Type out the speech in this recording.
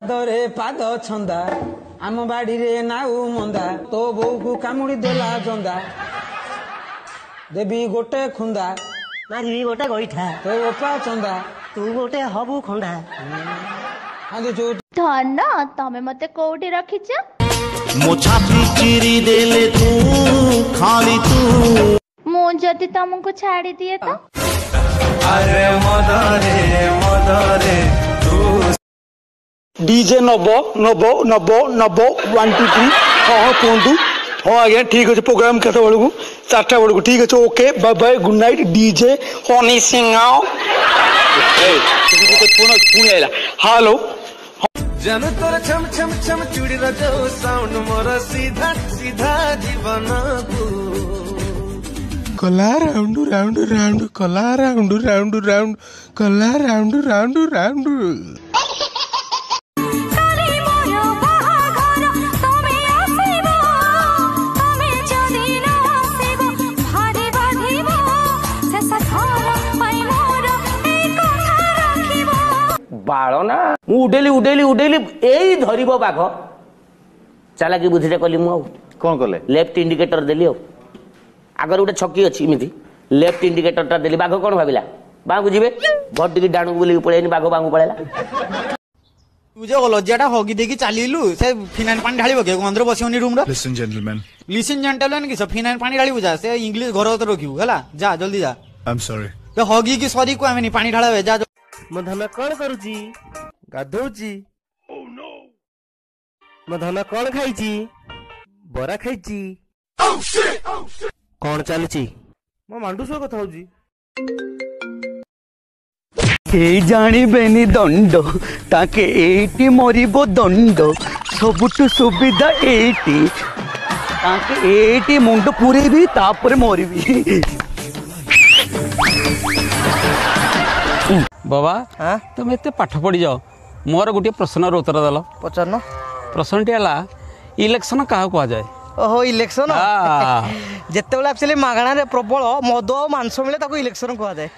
दरे पाद छंदा आम बाड़ी रे नाऊ मंदा तो बो को कामुड़ी देला जंदा देवी गोटे खुंदा मारी गोटे गईठा तो ओपा चंदा तू गोटे हबु खंडा धन तमे मते कोउठी रखिछ मो छाती चिरी देले तू खाली तू मो जति तुमको छाड़ी दिए तो अरे मदरे डीजे नबो नबो नबो नबो 1 2 3 हाँ कहतु हाँ आज्ञा ठीक अच्छे प्रोग्राम केत बेलू 4टा बेलू ठीक अच्छे okay bye bye good night DJ Honey Singh hello जन तोर छम छम छम चूड़ी रजो साउंड मोर सीधा सीधा जीवन को कला राउंड राउंड राउंड कला राउंड राउंड राउंड कला राउंड राउंड राउंड बाଳ ना उडेली उडेली उडेली एई धरिबो बाघ चालाकी बुद्धिटा कली मु कौन कले लेफ्ट इंडिकेटर देली आगर गोटे छकी अच्छी इमिति लेफ्ट इंडिकेटर टा देली बाघ कौन भाविला बाघ जीवे घटी डाणु बुली पळेनी बाघ बाघ पळेला तू जो लज्जाटा हगी देखि चालिलु से फिनाइन पानी ढालिबो के अंदर बसियोनी रूम रा लिसन जेंटलमैन कि फिनाइन पानी ढालिबो जा से इंग्लिश घर तो रखिबो हला जा जल्दी जा आई एम सॉरी तो हगी की सॉरी को आमे पानी ढालावे जा मो धन कौन करूची गाधौची मो धन कौन खाइची बरा खाइची कौन चलुची मो मांडू सो कथा होची के जानिबेनी दंड ताके एटी मरिबो दंड सबुठु सुविधा एटी ताके एटी मुंड पुरेबी तापर मरिबी बाबा तुम एत पाठ पढ़ी जाओ मोर गोटे प्रश्न उत्तर दल पचारन प्रश्नटी है इलेक्शन क्या कह जाए ओहो इलेक्शन जिते एक्चुअली मागणार प्रबल मद और मांस मिले इलेक्शन कह जाए